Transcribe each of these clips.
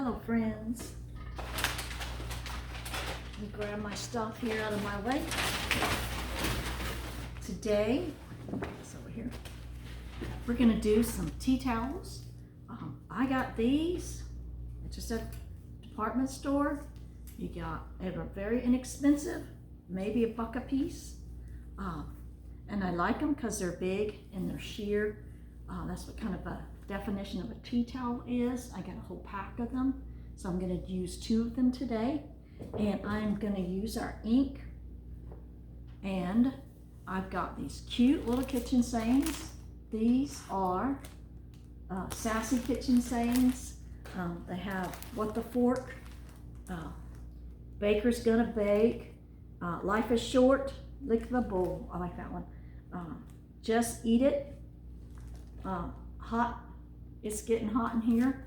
Hello friends. Let me grab my stuff here out of my way. Today, it's over here, we're going to do some tea towels. I got these at just a department store. You got, they were very inexpensive, maybe $1 a piece. And I like them because they're big and they're sheer. That's what kind of a definition of a tea towel is. I got a whole pack of them. So I'm going to use 2 of them today. And I'm going to use our ink. And I've got these cute little kitchen sayings. These are Sassy kitchen sayings. They have what the fork, baker's gonna bake, life is short, lick the bowl. I like that one. Just eat it. Hot, it's getting hot in here.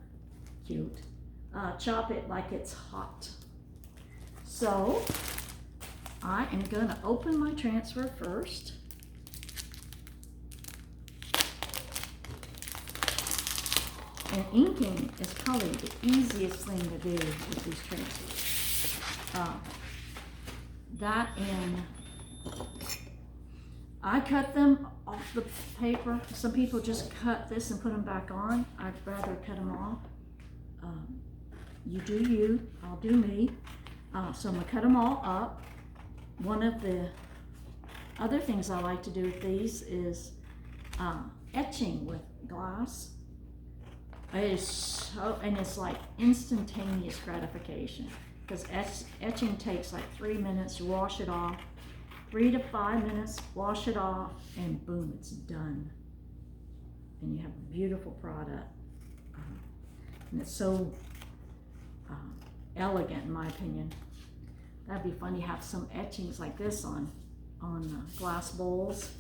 Cute. Chop it like it's hot. So I am gonna open my transfer first. And inking is probably the easiest thing to do with these transfers. That and I cut them off the paper. Some people just cut this and put them back on. I'd rather cut them off. You do you, I'll do me. So I'm gonna cut them all up. One of the other things I like to do with these is etching with glass. It is so, and it's like instantaneous gratification because etching takes like 3 minutes to wash it off, 3 to 5 minutes, wash it off, and boom, it's done. And you have a beautiful product. And it's so elegant in my opinion. That'd be fun to have some etchings like this on glass bowls.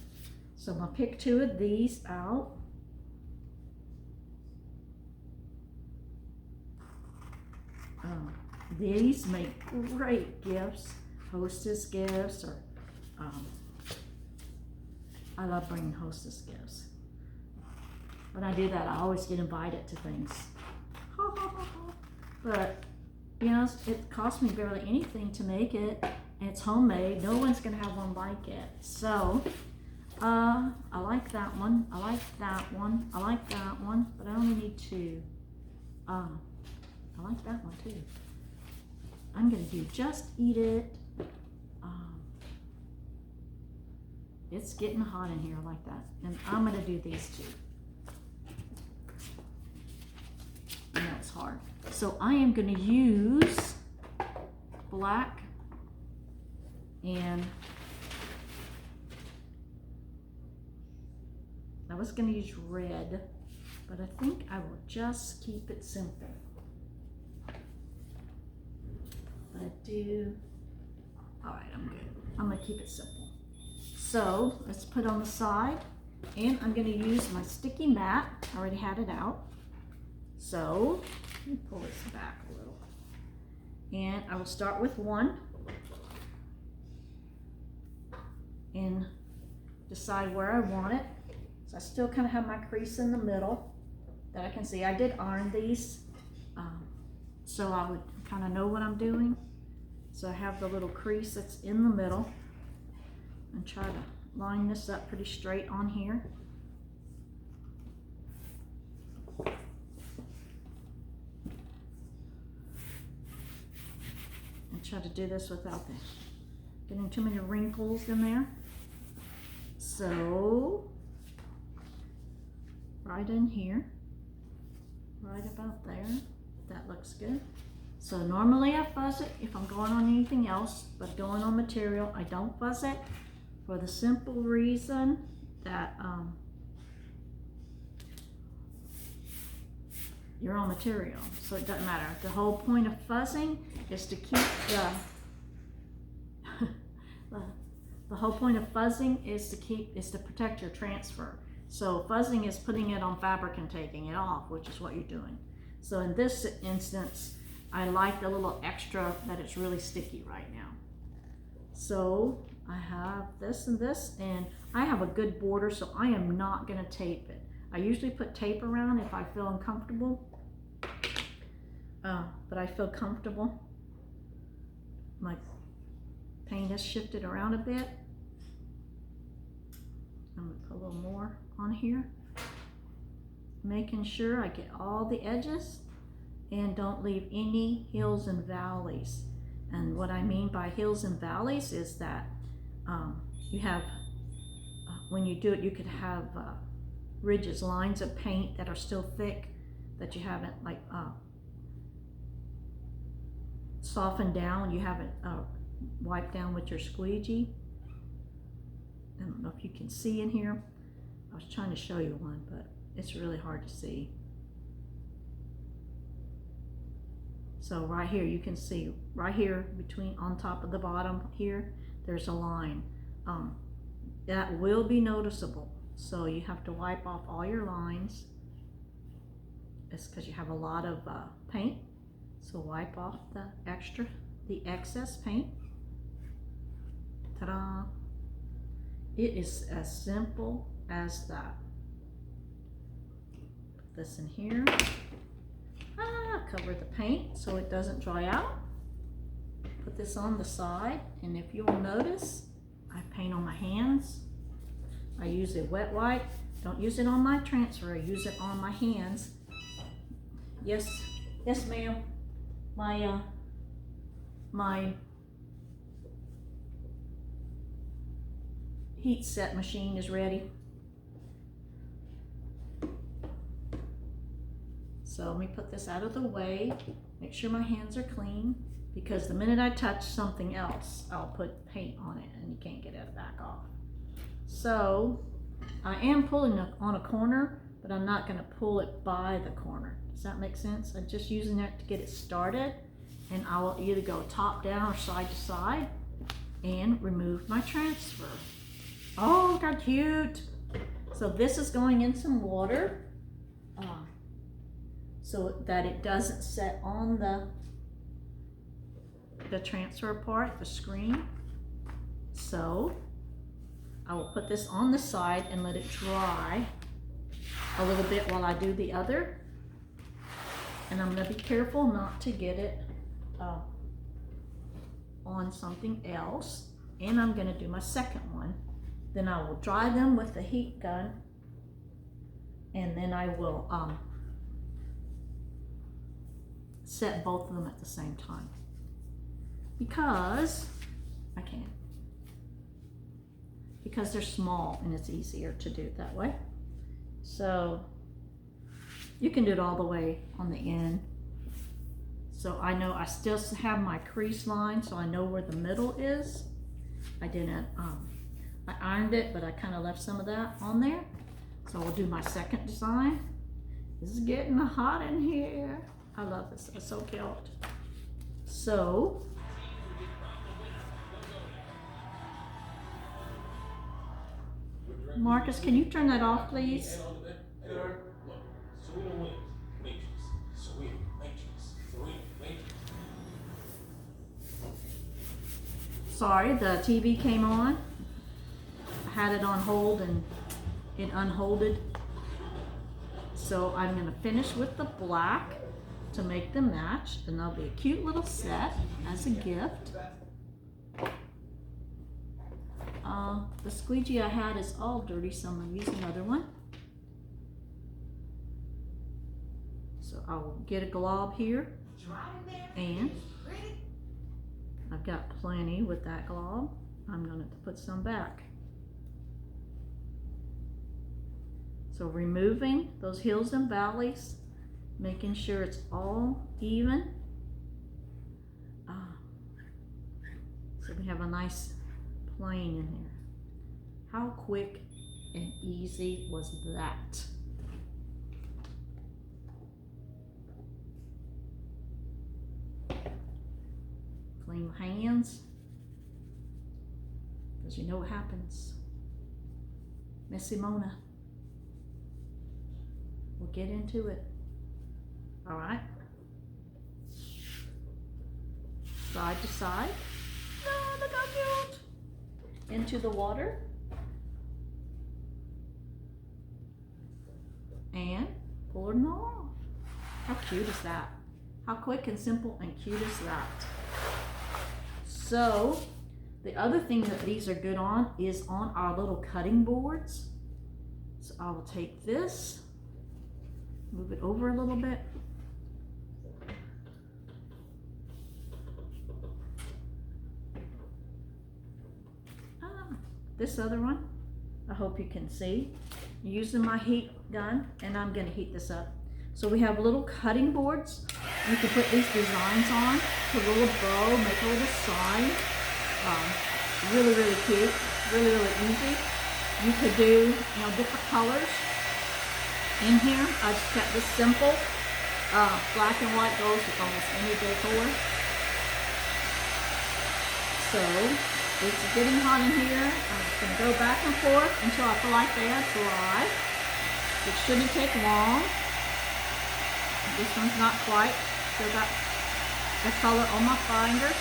So I'm gonna pick 2 of these out. These make great gifts, hostess gifts, or I love bringing hostess gifts. When I do that, I always get invited to things. But you know, it cost me barely anything to make it. And it's homemade. No one's gonna have one like it. So I like that one. I like that one. I like that one. But I only need 2. I like that one too. I'm gonna do just eat it. It's getting hot in here, I like that. And I'm gonna do these 2. I know it's hard. So I am gonna use black and I was gonna use red, but I think I will just keep it simple. All right, I'm good. I'm gonna keep it simple. So let's put on the side, and I'm gonna use my sticky mat. I already had it out. So let me pull this back a little. And I will start with 1 and decide where I want it. So I still kind of have my crease in the middle that I can see. I did iron these, so I would kind of know what I'm doing. So I have the little crease that's in the middle and try to line this up pretty straight on here. And try to do this without getting too many wrinkles in there. So right in here, right about there, that looks good. So normally I fuzz it if I'm going on anything else, but going on material, I don't fuzz it for the simple reason that you're on material, so it doesn't matter. The whole point of fuzzing is to keep the whole point of fuzzing is to protect your transfer. So fuzzing is putting it on fabric and taking it off, which is what you're doing. So in this instance, I like the little extra that it's really sticky right now. So I have this and this, and I have a good border, so I am not gonna tape it. I usually put tape around if I feel uncomfortable. but I feel comfortable. My paint has shifted around a bit. I'm gonna put a little more on here, making sure I get all the edges and don't leave any hills and valleys. And what I mean by hills and valleys is that you have, when you do it, you could have ridges, lines of paint that are still thick that you haven't like softened down, you haven't wiped down with your squeegee. I don't know if you can see in here. I was trying to show you one, but it's really hard to see. So right here, you can see right here between on top of the bottom here, there's a line. That will be noticeable. So you have to wipe off all your lines. It's because you have a lot of paint. So wipe off the excess paint. Ta-da! It is as simple as that. Put this in here. Cover the paint so it doesn't dry out. Put this on the side, and if you'll notice, I paint on my hands. I use a wet wipe. Don't use it on my transfer. I use it on my hands. Yes, ma'am. My heat set machine is ready. So let me put this out of the way, make sure my hands are clean, because the minute I touch something else, I'll put paint on it and you can't get it back off. So I am pulling on a corner, but I'm not going to pull it by the corner. Does that make sense? I'm just using that to get it started, and I will either go top down or side to side and remove my transfer. Oh, look how cute. So this is going in some water so that it doesn't set on the transfer part, the screen. So I will put this on the side and let it dry a little bit while I do the other. And I'm going to be careful not to get it on something else. And I'm going to do my second one. Then I will dry them with the heat gun, and then I will set both of them at the same time, because I can. Because they're small and it's easier to do it that way. So you can do it all the way on the end. So I know I still have my crease line, so I know where the middle is. I didn't, I ironed it, but I kind of left some of that on there. So we'll do my second design. This is getting hot in here. I love this, it's so cute. So, Marcus, can you turn that off, please? Sorry, the TV came on. I had it on hold and it unholded. So I'm going to finish with the black to make them match, and that'll be a cute little set as a gift. The squeegee I had is all dirty, so I'm going to use another one. So I will get a glob here, and I've got plenty with that glob. I'm going to put some back. So removing those hills and valleys, making sure it's all even. So we have a nice plane in here. How quick and easy was that? Clean my hands, because you know what happens. Messy Mona. We'll get into it. All right. Side to side. Oh, look how cute. Into the water. And pull them off. How cute is that? How quick and simple and cute is that? So the other thing that these are good on is on our little cutting boards. So I will take this, move it over a little bit. This other one, I hope you can see. I'm using my heat gun and I'm gonna heat this up. So we have little cutting boards. You can put these designs on, put a little bow, make a little sign. Really, really cute, really, really easy. You could do, different colors in here. I just kept this simple. Black and white goes with almost any decor. So it's getting hot in here. I'm just gonna go back and forth until I feel like they are dry. It shouldn't take long. This one's not quite. Still got the color on my fingers.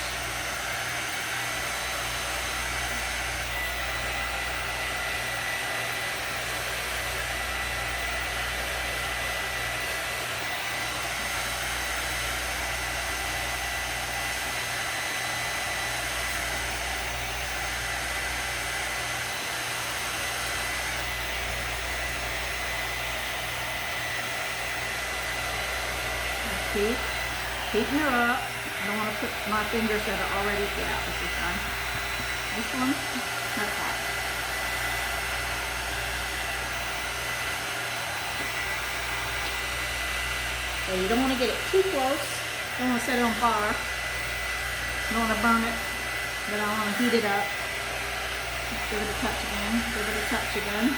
Heating her up. I don't want to put my fingers that are already, this is done. This one, not hot. So you don't want to get it too close. Don't want to set it on fire. Don't want to burn it, but I want to heat it up. Give it a touch again. Give it a touch again.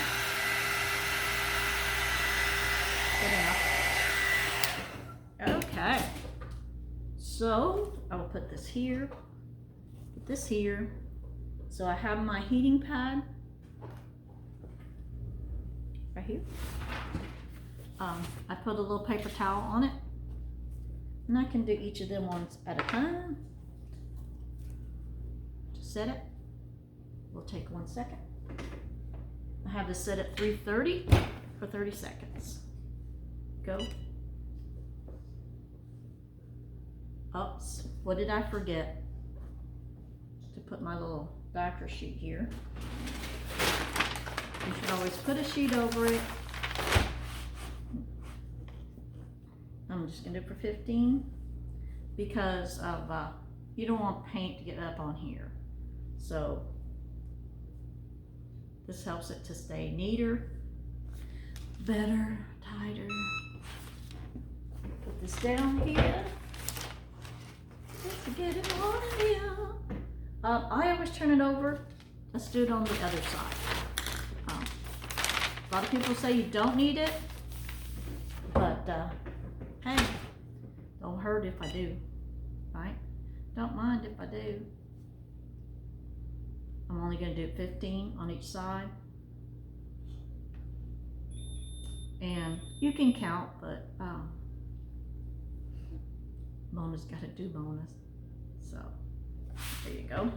Good enough. Okay, so I will put this here, put this here. So I have my heating pad right here. I put a little paper towel on it, and I can do each of them ones at a time. To set it, will take 1 second. I have this set at 330 for 30 seconds. Go. Oops, what did I forget? To put my little backer sheet here. You should always put a sheet over it. I'm just gonna do it for 15 because of, you don't want paint to get up on here. So this helps it to stay neater, better, tighter. Put this down here. Let's get it on here. I always turn it over. Let's do it on the other side. A lot of people say you don't need it, but hey, don't hurt if I do, right? Don't mind if I do. I'm only going to do 15 on each side. And you can count, but bonus got to do bonus. So there you go.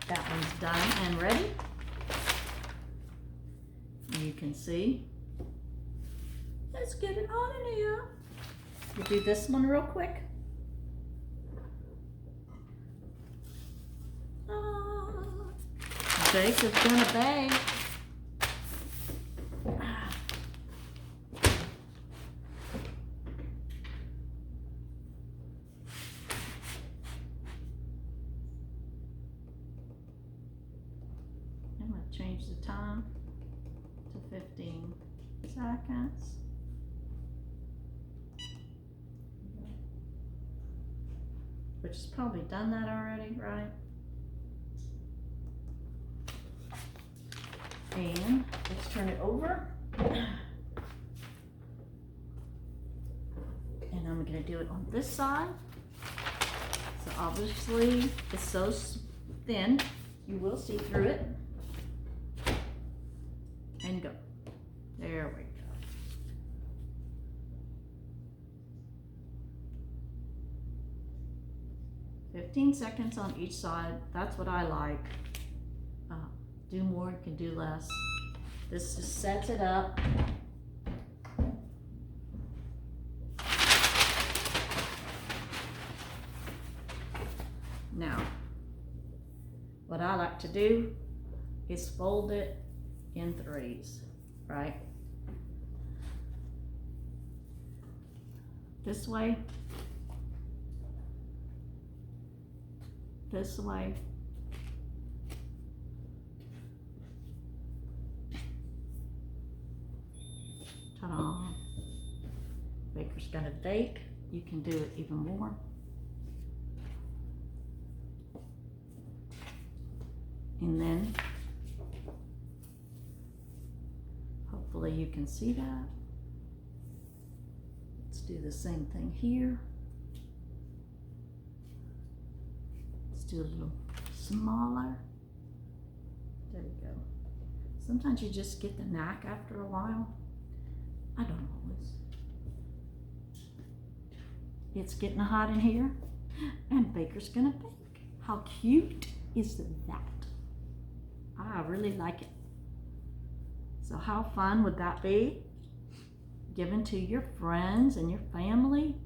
That one's done and ready. You can see. Let's get it on in here. We'll do this one real quick. Jacob's gonna bake. I'm gonna change the time to 15 seconds. Which has probably done that already, right? And let's turn it over. And I'm gonna do it on this side. So obviously it's so thin, you will see through it. And go. There we go. "15 seconds on each side." That's what I like. Do more, you can do less. This just sets it up. like to do is fold it in threes, right? This way, this way, ta-da. Baker's got a bake. You can do it even more. And then, hopefully you can see that. Let's do the same thing here. Let's do a little smaller. There we go. Sometimes you just get the knack after a while. I don't always. It's getting hot in here, and Baker's gonna bake. How cute is that? I really like it. So how fun would that be? Given to your friends and your family.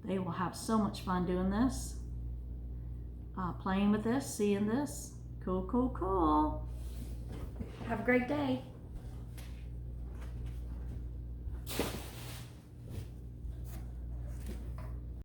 They will have so much fun doing this. Playing with this, seeing this. Cool, cool, cool. Have a great day.